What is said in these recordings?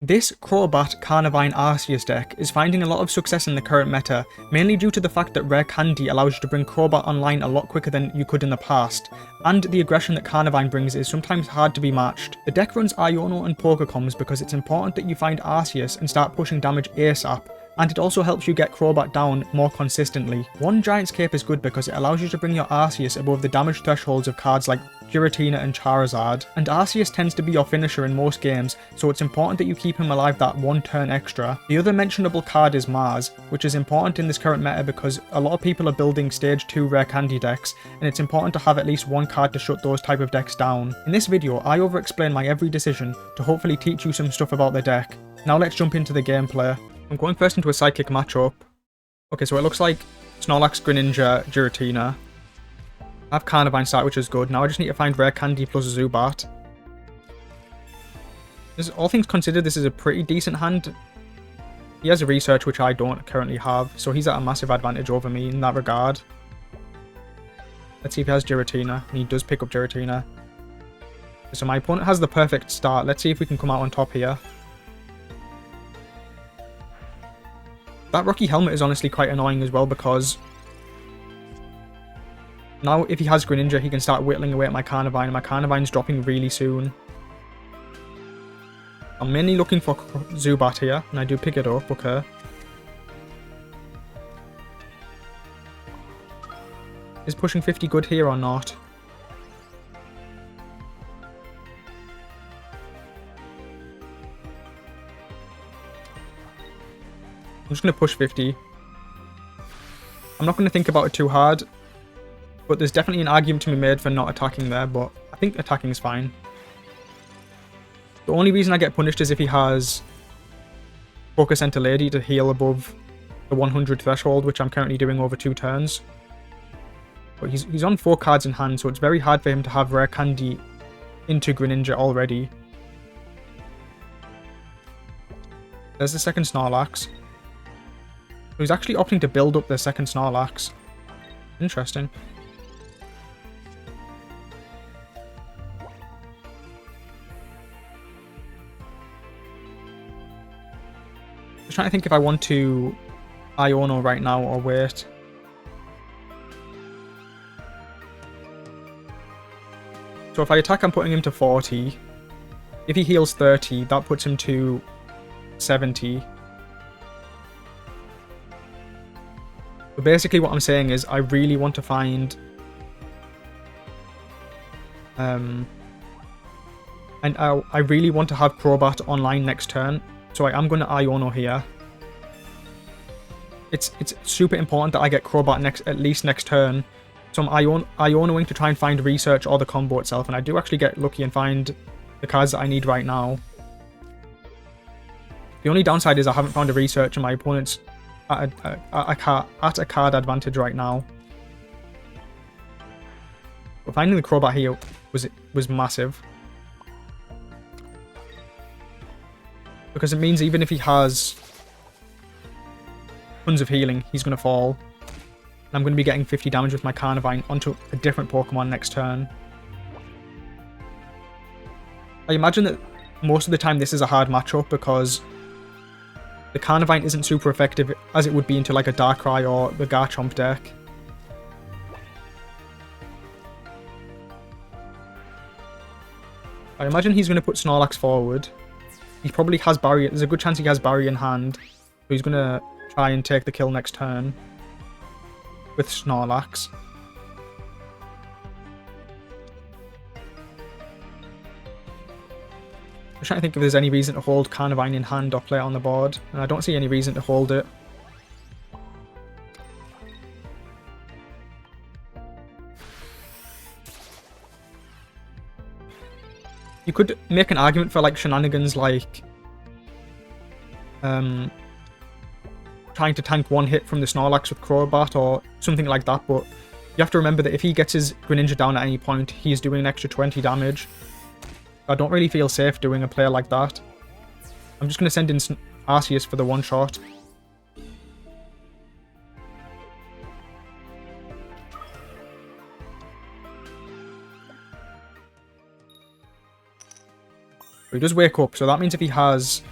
This Crobat Carnivine Arceus deck is finding a lot of success in the current meta, mainly due to the fact that Rare Candy allows you to bring Crobat online a lot quicker than you could in the past, and the aggression that Carnivine brings is sometimes hard to be matched. The deck runs Iono and Pokecoms because it's important that you find Arceus and start pushing damage ASAP, and it also helps you get Crobat down more consistently. One Giant's Cape is good because it allows you to bring your Arceus above the damage thresholds of cards like Giratina and Charizard, and Arceus tends to be your finisher in most games, so it's important that you keep him alive that one turn extra. The other mentionable card is Mars, which is important in this current meta because a lot of people are building stage 2 Rare Candy decks, and it's important to have at least one card to shut those type of decks down. In this video, I over-explain my every decision to hopefully teach you some stuff about the deck. Now let's jump into the gameplay. I'm going first into a Psychic matchup. Okay, so it looks like Snorlax, Greninja, Giratina. I have Carnivine start, which is good. Now I just need to find Rare Candy plus Zubat. All things considered, this is a pretty decent hand. He has a research, which I don't currently have, so he's at a massive advantage over me in that regard. Let's see if he has Giratina, and he does pick up Giratina. So my opponent has the perfect start. Let's see if we can come out on top here. That Rocky Helmet is honestly quite annoying as well because now if he has Greninja, he can start whittling away at my Carnivine, and my Carnivine's dropping really soon. I'm mainly looking for Zubat here, and I do pick it up, okay. Is pushing 50 good here or not? I'm just going to push 50. I'm not going to think about it too hard, but there's definitely an argument to be made for not attacking there, but I think attacking is fine. The only reason I get punished is if he has Focus Center Lady to heal above the 100 threshold, which I'm currently doing over 2 turns. But he's on 4 cards in hand, so it's very hard for him to have Rare Candy into Greninja already. There's the second Snorlax. So he's actually opting to build up the second Snorlax. Interesting. Just trying to think if I want to Iono right now or wait. So if I attack, I'm putting him to 40. If he heals 30, that puts him to 70. But basically what I'm saying is I really want to find and I really want to have Crobat online next turn, so I am going to Iono here. It's super important that I get Crobat at least next turn, so I'm Ionoing to try and find research or the combo itself, and I do actually get lucky and find the cards that I need right now. The only downside is I haven't found a research and my opponent's at a card advantage right now. But finding the Crobat here was massive. Because it means even if he has tons of healing, he's going to fall. And I'm going to be getting 50 damage with my Carnivine onto a different Pokemon next turn. I imagine that most of the time this is a hard matchup because the Carnivine isn't super effective as it would be into like a Darkrai or the Garchomp deck. I imagine he's going to put Snorlax forward. He probably has Barrier. There's a good chance he has Barrier in hand. So he's going to try and take the kill next turn with Snorlax. I'm trying to think if there's any reason to hold Carnivine in hand or play it on the board, and I don't see any reason to hold it. You could make an argument for like shenanigans like trying to tank one hit from the Snorlax with Crobat or something like that, but you have to remember that if he gets his Greninja down at any point, he's doing an extra 20 damage. I don't really feel safe doing a play like that. I'm just going to send in Arceus for the one shot. He does wake up, so that means if he has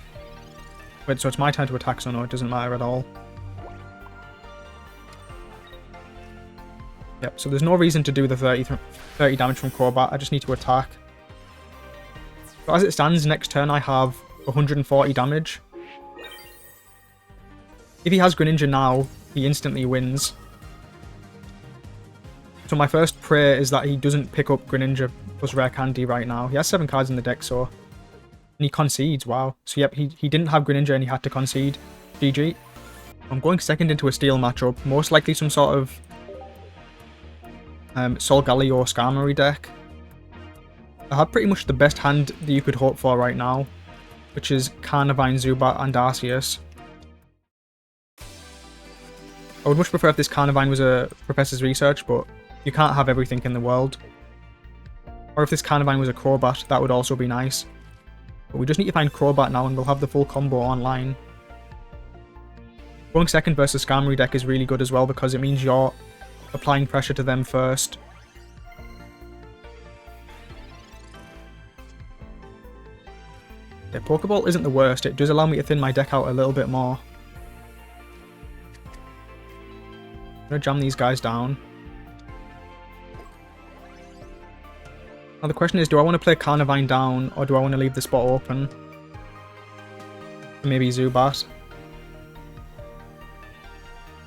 Wait, so it's my turn to attack, so no, it doesn't matter at all. Yep, so there's no reason to do the 30 damage from Crobat. I just need to attack. So as it stands, next turn I have 140 damage. If he has Greninja now, he instantly wins. So my first prayer is that he doesn't pick up Greninja plus Rare Candy right now. He has 7 cards in the deck, so... And he concedes, wow. So yep, he didn't have Greninja and he had to concede. GG. I'm going second into a Steel matchup. Most likely some sort of... Solgaleo or Skarmory deck. I have pretty much the best hand that you could hope for right now, which is Carnivine, Zubat, and Arceus. I would much prefer if this Carnivine was a Professor's Research, but you can't have everything in the world. Or if this Carnivine was a Crobat, that would also be nice. But we just need to find Crobat now and we'll have the full combo online. Going second versus Skarmory deck is really good as well because it means you're applying pressure to them first. Yeah, Pokeball isn't the worst, it does allow me to thin my deck out a little bit more. I'm gonna jam these guys down. Now the question is, do I want to play Carnivine down, or do I want to leave the spot open? Maybe Zubat.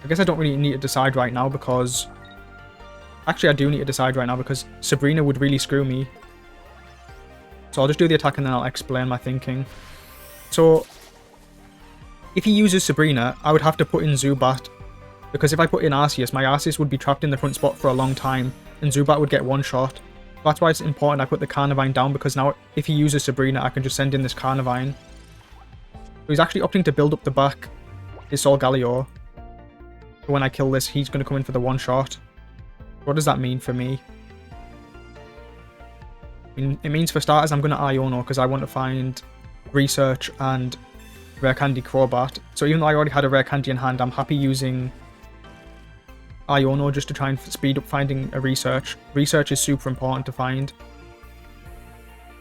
I guess I don't really need to decide right now because... Actually, I do need to decide right now because Sabrina would really screw me. So I'll just do the attack and then I'll explain my thinking. So, if he uses Sabrina, I would have to put in Zubat. Because if I put in Arceus, my Arceus would be trapped in the front spot for a long time. And Zubat would get one shot. That's why it's important I put the Carnivine down, because now if he uses Sabrina, I can just send in this Carnivine. So he's actually opting to build up the back his Solgaleo. So when I kill this, he's going to come in for the one shot. What does that mean for me? It means for starters, I'm going to Iono because I want to find Research and Rare Candy Crobat. So even though I already had a Rare Candy in hand, I'm happy using Iono just to try and speed up finding a Research. Research is super important to find.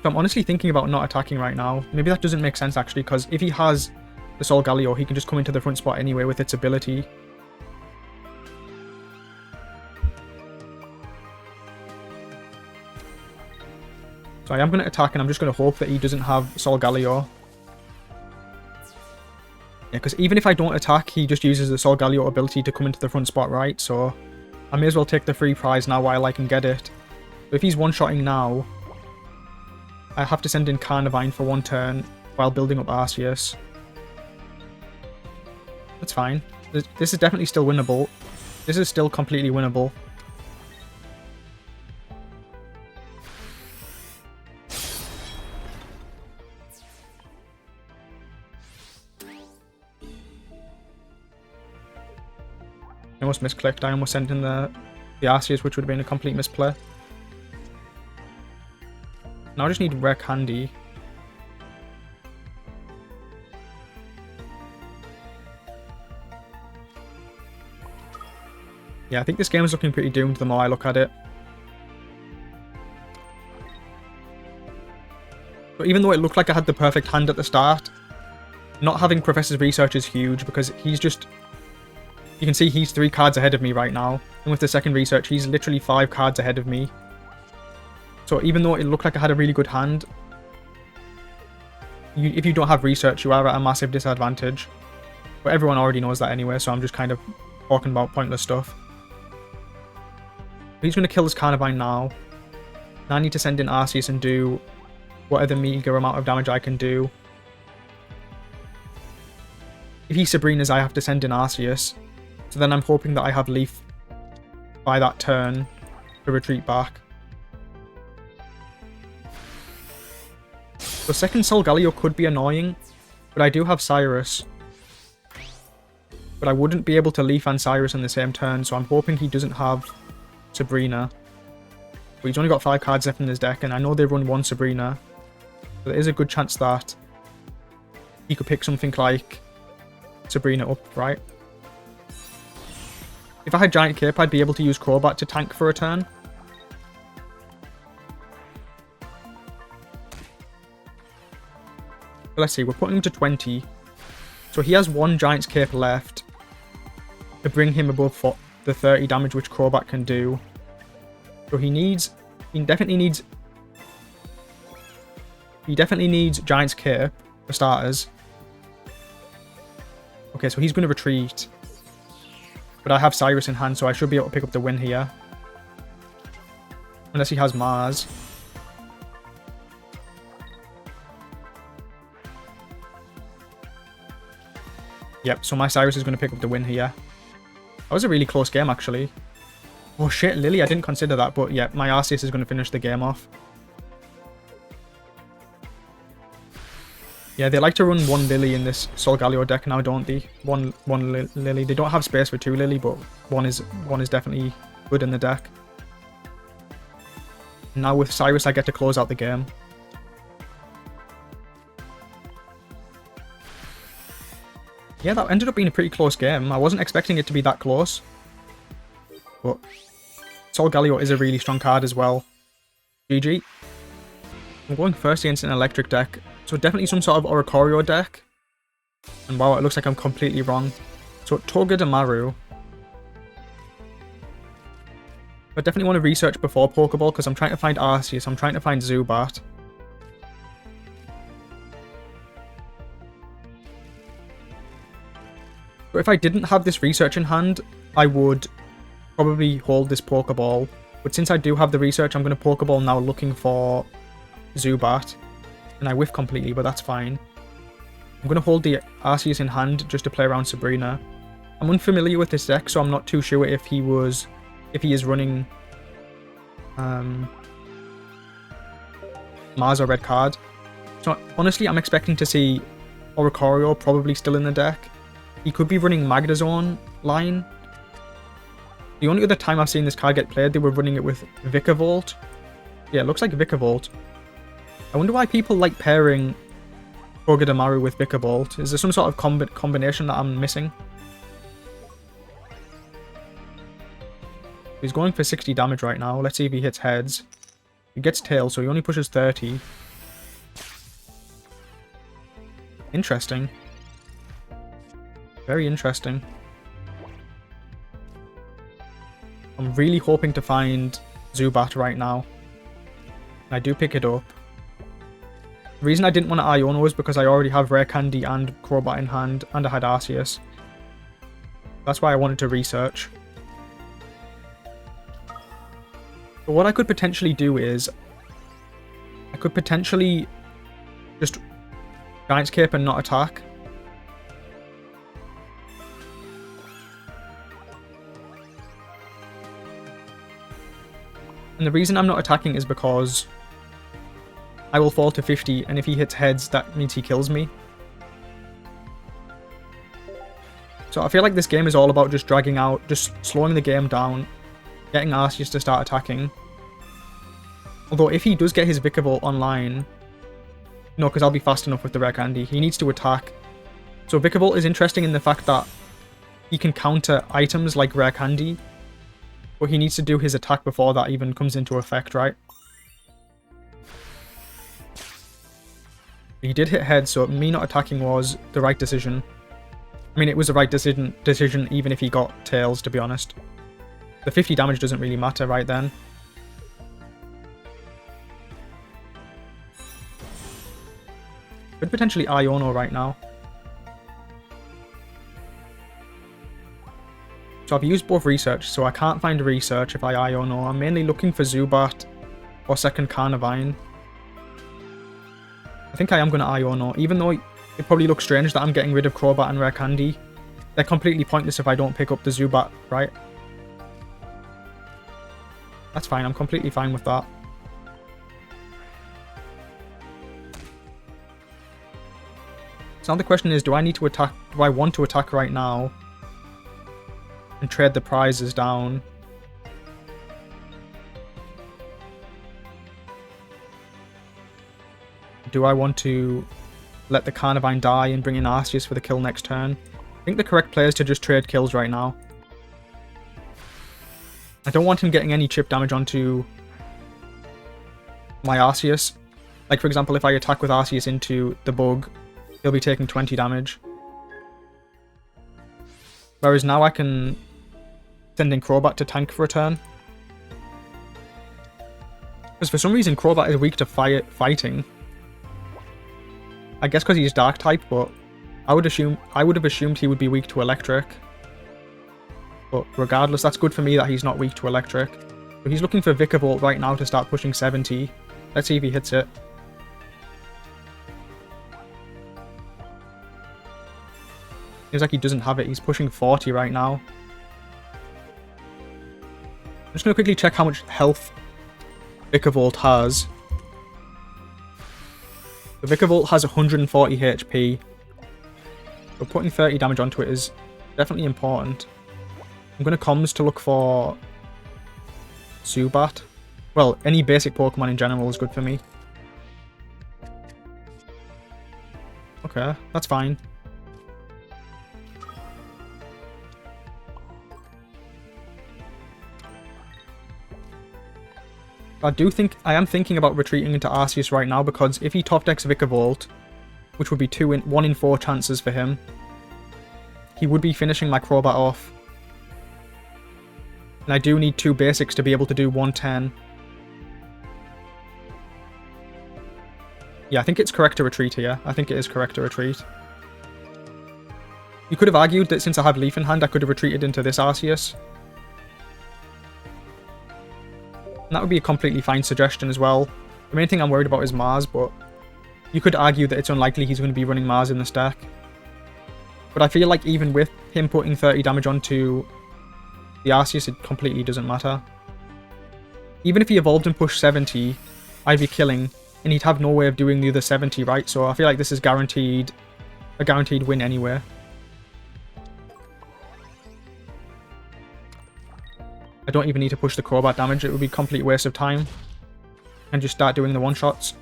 So I'm honestly thinking about not attacking right now. Maybe that doesn't make sense actually, because if he has the Solgaleo, he can just come into the front spot anyway with its ability. So I am going to attack and I'm just going to hope that he doesn't have Solgaleo. Yeah, because even if I don't attack, he just uses the Solgaleo ability to come into the front spot, right? So I may as well take the free prize now while I can get it. But if he's one-shotting now, I have to send in Carnivine for one turn while building up Arceus. That's fine. This is definitely still winnable. This is still completely winnable. I almost misclicked. I almost sent in the Arceus, which would have been a complete misplay. Now I just need Rare Candy. Yeah, I think this game is looking pretty doomed the more I look at it. But even though it looked like I had the perfect hand at the start, not having Professor's Research is huge because he's just... You can see he's 3 cards ahead of me right now. And with the second Research, he's literally 5 cards ahead of me. So even though it looked like I had a really good hand, if you don't have Research, you are at a massive disadvantage. But everyone already knows that anyway, so I'm just kind of talking about pointless stuff. He's going to kill this Carnivine now. Now I need to send in Arceus and do whatever meager amount of damage I can do. If he Sabrinas, I have to send in Arceus. So then I'm hoping that I have Leaf by that turn to retreat back. The second Solgaleo could be annoying, but I do have Cyrus. But I wouldn't be able to Leaf and Cyrus in the same turn, so I'm hoping he doesn't have Sabrina. But he's only got 5 cards left in his deck, and I know they run 1 Sabrina. So there is a good chance that he could pick something like Sabrina up, right? If I had Giant Cape, I'd be able to use Crobat to tank for a turn. But let's see, we're putting him to 20. So he has one Giant's Cape left to bring him above the 30 damage which Crobat can do. So he definitely needs Giant's Cape for starters. Okay, so he's going to retreat. But I have Cyrus in hand, so I should be able to pick up the win here. Unless he has Mars. Yep, so my Cyrus is going to pick up the win here. That was a really close game, actually. Oh shit, Lily, I didn't consider that, but yeah, my Arceus is going to finish the game off. Yeah, they like to run one Lily in this Solgaleo deck now, don't they? One Lily. They don't have space for two Lily, but one is definitely good in the deck. Now with Cyrus, I get to close out the game. Yeah, that ended up being a pretty close game. I wasn't expecting it to be that close. But Solgaleo is a really strong card as well. GG. I'm going first against an electric deck. So definitely some sort of Oricorio deck. And wow, it looks like I'm completely wrong. So Togedemaru. I definitely want to research before Pokeball because I'm trying to find Arceus, I'm trying to find Zubat. But if I didn't have this research in hand, I would probably hold this Pokeball. But since I do have the research, I'm going to Pokeball now looking for Zubat. And I whiff completely, but that's fine. I'm going to hold the Arceus in hand just to play around Sabrina. I'm unfamiliar with this deck, so I'm not too sure if he is running Mars or Red Card. So honestly, I'm expecting to see Oricorio probably still in the deck. He could be running Magnezone line. The only other time I've seen this card get played, they were running it with Vikavolt. Yeah, it looks like Vikavolt. I wonder why people like pairing Togedemaru with Vikavolt. Is there some sort of combination that I'm missing? He's going for 60 damage right now. Let's see if he hits heads. He gets tails, so he only pushes 30. Interesting. Very interesting. I'm really hoping to find Zubat right now. I do pick it up. The reason I didn't want to Iono is because I already have Rare Candy and Crobat in hand, and I had Arceus. That's why I wanted to research. But what I could potentially do is, I could potentially just Giant's Cape and not attack. And the reason I'm not attacking is because I will fall to 50, and if he hits heads, that means he kills me. So I feel like this game is all about just dragging out, just slowing the game down, getting Arceus to start attacking. Although if he does get his Vikavolt online, no, because I'll be fast enough with the Rare Candy, he needs to attack. So Vikavolt is interesting in the fact that he can counter items like Rare Candy, but he needs to do his attack before that even comes into effect, right? He did hit head, so me not attacking was the right decision. I mean, it was the right decision even if he got tails, to be honest. The 50 damage doesn't really matter right then. Could potentially Iono right now. So I've used both research, so I can't find research if I Iono. I'm mainly looking for Zubat or second Carnivine. I think I am going to Iono, even though it probably looks strange that I'm getting rid of Crobat and Rare Candy. They're completely pointless if I don't pick up the Zubat, right? That's fine, I'm completely fine with that. So now the question is, do I want to attack right now and trade the prizes down? Do I want to let the Carnivine die and bring in Arceus for the kill next turn? I think the correct play is to just trade kills right now. I don't want him getting any chip damage onto my Arceus. Like, for example, if I attack with Arceus into the bug, he'll be taking 20 damage. Whereas now I can send in Crobat to tank for a turn. Because for some reason Crobat is weak to fighting. I guess because he's dark type, but I would have assumed he would be weak to electric. But regardless, that's good for me that he's not weak to electric. So he's looking for Vikavolt right now to start pushing 70. Let's see if he hits it. Seems like he doesn't have it. He's pushing 40 right now. I'm just going to quickly check how much health Vikavolt has. The Vikavolt has 140 HP. So putting 30 damage onto it is definitely important. I'm going to comms to look for Zubat. Well, any basic Pokemon in general is good for me. Okay, that's fine. I am thinking about retreating into Arceus right now, because if he top decks Vikavolt, which would be 1 in 4 chances for him, he would be finishing my Crobat off. And I do need 2 basics to be able to do 110. Yeah, I think it's correct to retreat here. I think it is correct to retreat. You could have argued that since I have Leaf in hand, I could have retreated into this Arceus. And that would be a completely fine suggestion as well. The main thing I'm worried about is Mars, but you could argue that it's unlikely he's going to be running Mars in this deck. But I feel like even with him putting 30 damage onto the Arceus, it completely doesn't matter. Even if he evolved and pushed 70, I'd be killing, and he'd have no way of doing the other 70, right? So I feel like this is a guaranteed win anyway. I don't even need to push the Crobat damage, it would be a complete waste of time. And just start doing the one-shots.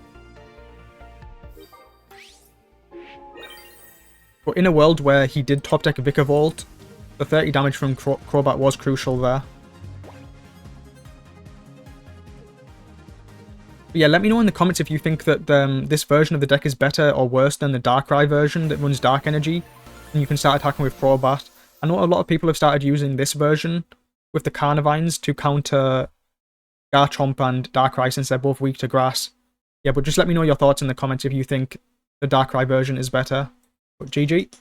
But in a world where he did top deck Vikavolt, the 30 damage from Crobat was crucial there. But yeah, let me know in the comments if you think that this version of the deck is better or worse than the Darkrai version that runs Dark Energy, and you can start attacking with Crobat. I know a lot of people have started using this version with the Carnivines to counter Garchomp and Darkrai, since they're both weak to grass. Yeah, but just let me know your thoughts in the comments if you think the Darkrai version is better. But GG.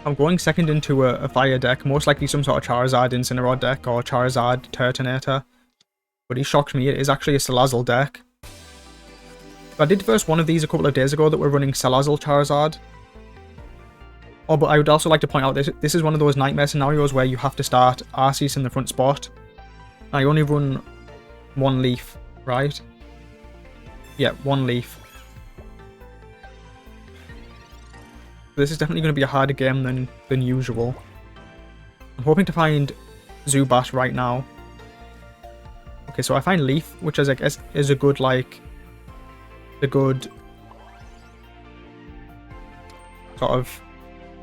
I'm going second into a fire deck, most likely some sort of Charizard Incineroar deck or Charizard Turtonator. But he shocked me, it is actually a Salazzle deck. I did verse one of these a couple of days ago that were running Salazzle Charizard. Oh, but I would also like to point out this is one of those nightmare scenarios where you have to start Arceus in the front spot. I only run 1 leaf, right? Yeah, 1 leaf. This is definitely going to be a harder game than usual. I'm hoping to find Zubat right now. Okay, so I find Leaf, which is, I guess, is a good, like, a good sort of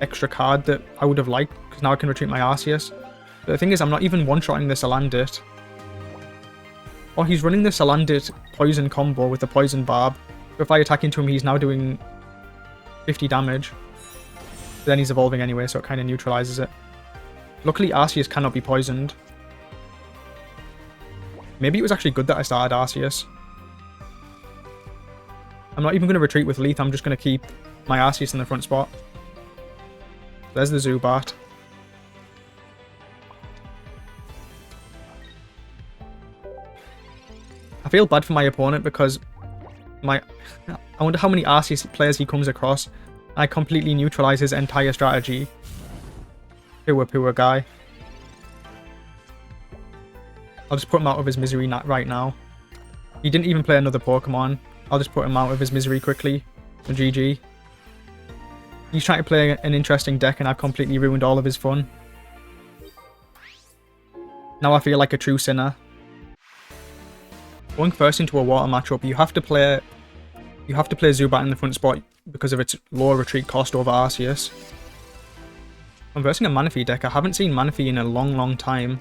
extra card that I would have liked, because now I can retreat my Arceus. But the thing is, I'm not even one-shotting the Salandit. Oh, he's running the Salandit poison combo with the poison barb. If I attack into him, he's now doing 50 damage. But then he's evolving anyway, so it kind of neutralizes it. Luckily, Arceus cannot be poisoned. Maybe it was actually good that I started Arceus. I'm not even going to retreat with Leaf, I'm just going to keep my Arceus in the front spot. There's the Zubat. I feel bad for my opponent because I wonder how many Arceus players he comes across. I completely neutralize his entire strategy. Poor guy. I'll just put him out of his misery right now. He didn't even play another Pokemon. I'll just put him out of his misery quickly. And GG. He's trying to play an interesting deck and I've completely ruined all of his fun. Now I feel like a true sinner. Going first into a water matchup, you have to play Zubat in the front spot because of its lower retreat cost over Arceus. I'm versing a Manaphy deck. I haven't seen Manaphy in a long time.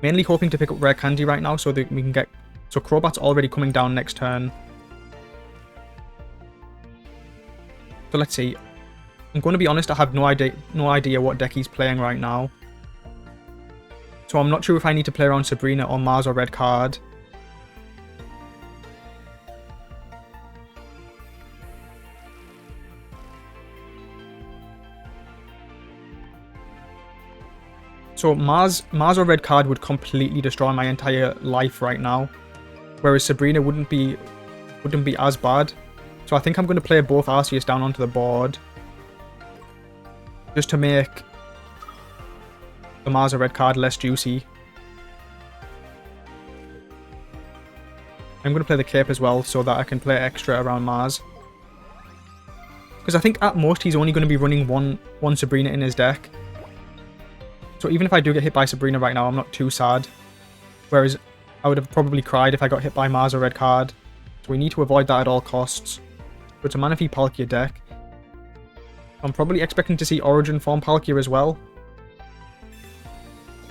Mainly hoping to pick up Rare Candy right now so that we can get... So Crobat's already coming down next turn. So let's see. I'm going to be honest, I have no idea what deck he's playing right now. So I'm not sure if I need to play around Sabrina or Mars or Red Card. So Mars or Red Card would completely destroy my entire life right now, whereas Sabrina wouldn't be as bad. So I think I'm going to play both Arceus down onto the board, just to make the Mars or Red Card less juicy. I'm going to play the Cape as well, so that I can play extra around Mars. Because I think at most he's only going to be running one Sabrina in his deck. So even if I do get hit by Sabrina right now, I'm not too sad. Whereas I would have probably cried if I got hit by Mars or Red Card. So we need to avoid that at all costs. So it's a Manaphy Palkia deck. I'm probably expecting to see Origin form Palkia as well.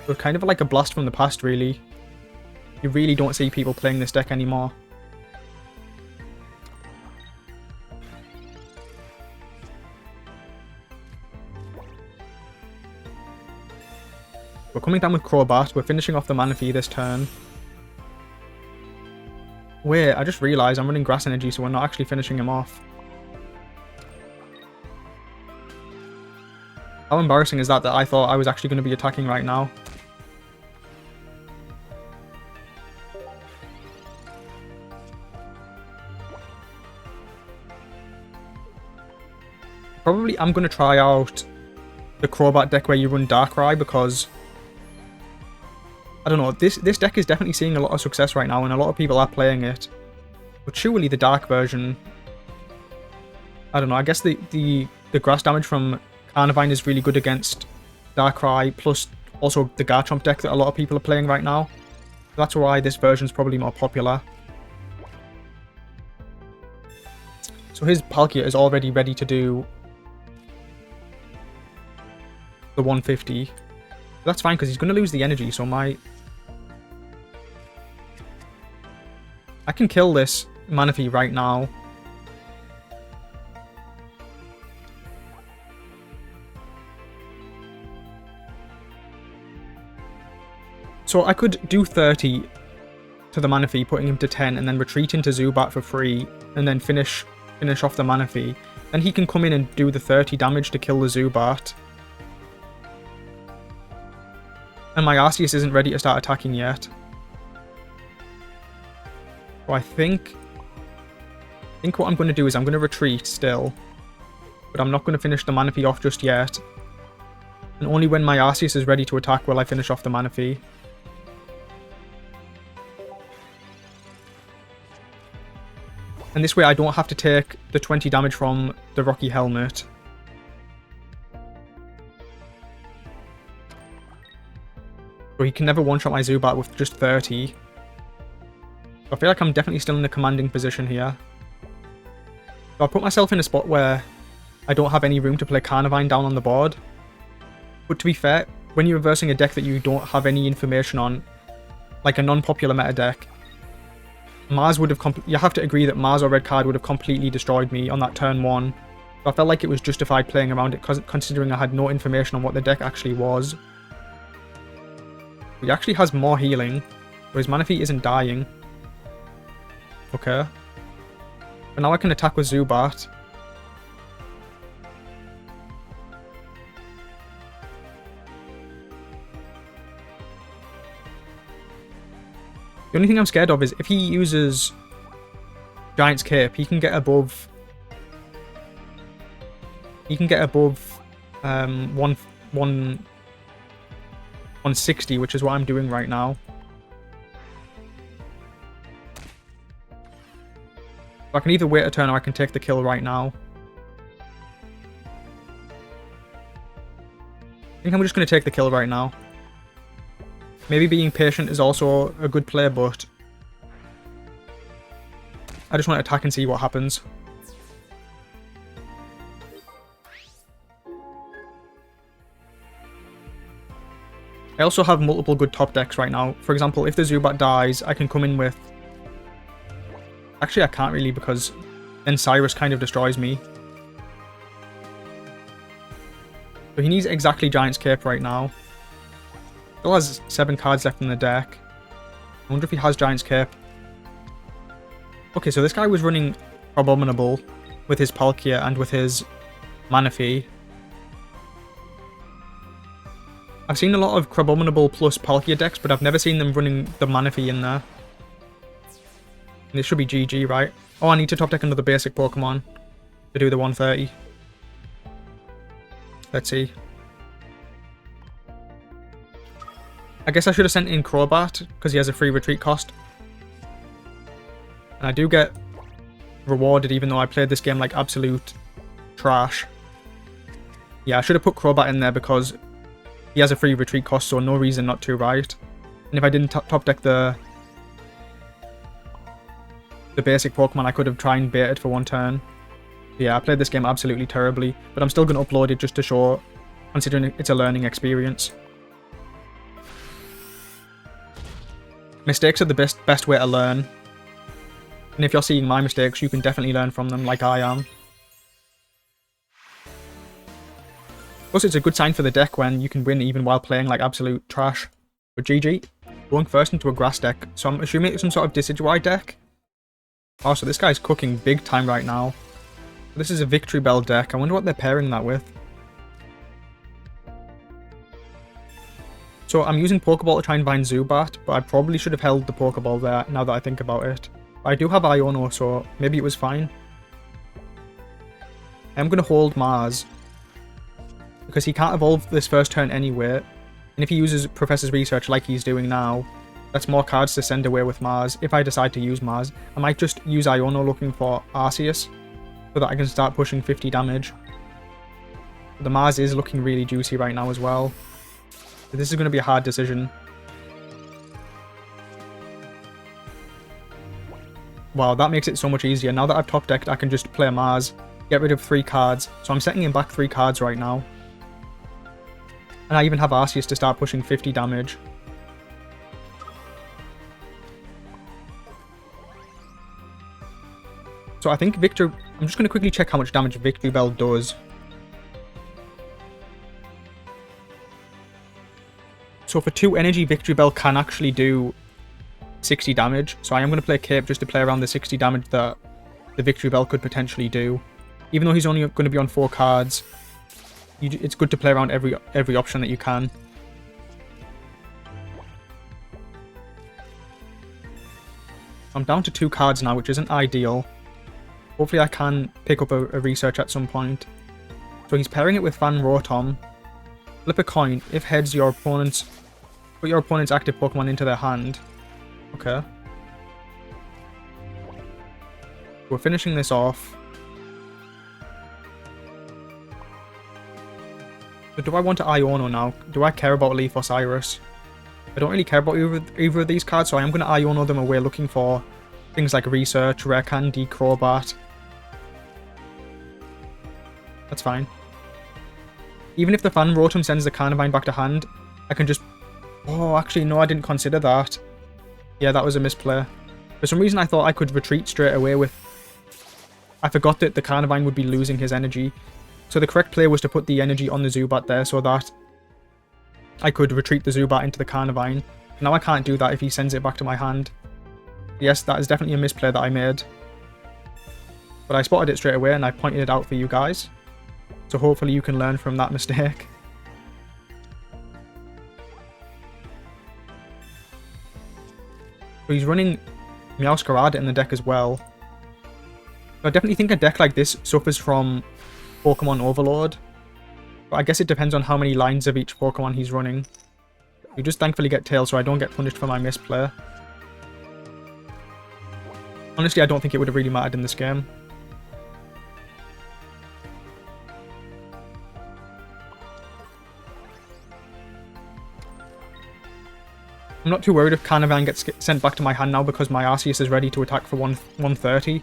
So kind of like a blast from the past, really. You really don't see people playing this deck anymore. We're coming down with Crobat. We're finishing off the Manaphy this turn. Wait, I just realised I'm running Grass Energy, so we're not actually finishing him off. How embarrassing is that I thought I was actually going to be attacking right now? Probably I'm going to try out the Crobat deck where you run Darkrai, because I don't know, this deck is definitely seeing a lot of success right now and a lot of people are playing it. But surely the Dark version, I don't know, I guess the grass damage from Carnivine is really good against Darkrai, plus also the Garchomp deck that a lot of people are playing right now. That's why this version is probably more popular. So his Palkia is already ready to do the 150. That's fine because he's going to lose the energy, so I can kill this Manaphy right now. So I could do 30 to the Manaphy, putting him to 10, and then retreat into Zubat for free, and then finish off the Manaphy. Then he can come in and do the 30 damage to kill the Zubat. And my Arceus isn't ready to start attacking yet. So I think what I'm going to do is I'm going to retreat still. But I'm not going to finish the Manaphy off just yet. And only when my Arceus is ready to attack will I finish off the Manaphy. And this way I don't have to take the 20 damage from the Rocky Helmet. So he can never one-shot my Zubat with just 30. So I feel like I'm definitely still in a commanding position here. So I put myself in a spot where I don't have any room to play Carnivine down on the board. But to be fair, when you're reversing a deck that you don't have any information on, like a non-popular meta deck, Mars would have you have to agree that Mars or Red Card would have completely destroyed me on that turn 1. So I felt like it was justified playing around it, considering I had no information on what the deck actually was. He actually has more healing, but his Manaphy isn't dying. Okay. But now I can attack with Zubat. The only thing I'm scared of is if he uses Giant's Cape, he can get above 160, which is what I'm doing right now. So I can either wait a turn or I can take the kill right now. I think I'm just going to take the kill right now. Maybe being patient is also a good play, but I just want to attack and see what happens. I also have multiple good top decks right now. For example, if the Zubat dies, I can come in with... Actually, I can't really, because then Cyrus kind of destroys me. So he needs exactly Giant's Cape right now. Still has 7 cards left in the deck. I wonder if he has Giant's Cape. Okay, so this guy was running Crabominable with his Palkia and with his Manaphy. I've seen a lot of Crabominable plus Palkia decks, but I've never seen them running the Manaphy in there. And it should be GG, right? Oh, I need to top deck another basic Pokemon to do the 130. Let's see. I guess I should have sent in Crobat, because he has a free retreat cost. And I do get rewarded even though I played this game like absolute trash. Yeah, I should have put Crobat in there because he has a free retreat cost, so no reason not to, right? And if I didn't top deck the basic Pokemon, I could have tried and baited for one turn. Yeah, I played this game absolutely terribly, but I'm still going to upload it just to show, considering it's a learning experience. Mistakes are the best way to learn. And if you're seeing my mistakes, you can definitely learn from them like I am. Plus, it's a good sign for the deck when you can win even while playing like absolute trash. But GG, going first into a grass deck. So I'm assuming it's some sort of Decidueye deck. Oh, so this guy's cooking big time right now. This is a Victreebell deck. I wonder what they're pairing that with. So I'm using Pokeball to try and find Zubat, but I probably should have held the Pokeball there now that I think about it. I do have Iono, so maybe it was fine. I'm going to hold Mars, because he can't evolve this first turn anyway, and if he uses Professor's Research like he's doing now, that's more cards to send away with Mars. If I decide to use Mars, I might just use Iono looking for Arceus, so that I can start pushing 50 damage. But the Mars is looking really juicy right now as well. So this is going to be a hard decision. Wow, that makes it so much easier. Now that I've top decked, I can just play Mars, get rid of 3 cards. So I'm setting him back 3 cards right now. And I even have Arceus to start pushing 50 damage. So I think I'm just going to quickly check how much damage Victreebell does. So for 2 energy, Victreebell can actually do 60 damage. So I am going to play Cape just to play around the 60 damage that the Victreebell could potentially do. Even though he's only going to be on 4 cards, it's good to play around every option that you can. I'm down to 2 cards now, which isn't ideal. Hopefully I can pick up a research at some point. So he's pairing it with Fan Rotom. Flip a coin. If heads, put your opponent's active Pokemon into their hand. Okay. We're finishing this off. So do I want to Iono now? Do I care about Leaf or Cyrus? I don't really care about either of these cards, so I am going to Iono them away looking for things like Research, Rare Candy, Crobat. That's fine. Even if the Fan Rotom sends the Carnivine back to hand, I can just... Oh, actually, no, I didn't consider that. Yeah, that was a misplay. For some reason, I thought I could retreat straight away with... I forgot that the Carnivine would be losing his energy. So the correct play was to put the energy on the Zubat there so that I could retreat the Zubat into the Carnivine. Now I can't do that if he sends it back to my hand. Yes, that is definitely a misplay that I made. But I spotted it straight away and I pointed it out for you guys. So hopefully you can learn from that mistake. So he's running Meowscarada in the deck as well. So I definitely think a deck like this suffers from Pokemon overload. But I guess it depends on how many lines of each Pokemon he's running. You just thankfully get Tail so I don't get punished for my misplay. Honestly, I don't think it would have really mattered in this game. I'm not too worried if Carnivine gets sent back to my hand now because my Arceus is ready to attack for 130.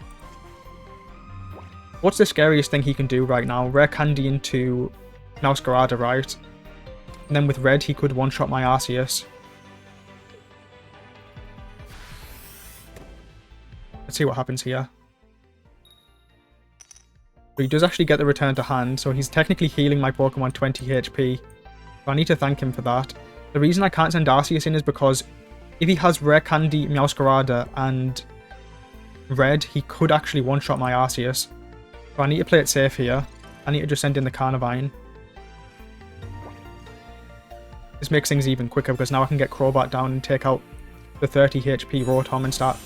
What's the scariest thing he can do right now? Rare Candy into Meowscarada, right? And then with Red, he could one-shot my Arceus. Let's see what happens here. But he does actually get the return to hand, so he's technically healing my Pokemon 20 HP. So I need to thank him for that. The reason I can't send Arceus in is because if he has Rare Candy, Meowscarada, and Red, he could actually one-shot my Arceus. So I need to play it safe here. I need to just send in the Carnivine. This makes things even quicker because now I can get Crobat down and take out the 30 HP Rotom and start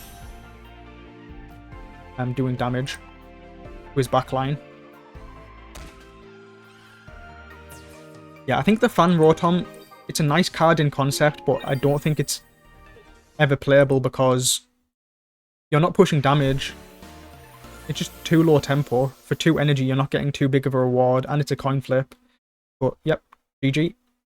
doing damage to his backline. Yeah, I think the Fan Rotom, it's a nice card in concept, but I don't think it's ever playable because you're not pushing damage. It's just too low tempo. For 2 energy, you're not getting too big of a reward, and it's a coin flip. But, yep, GG.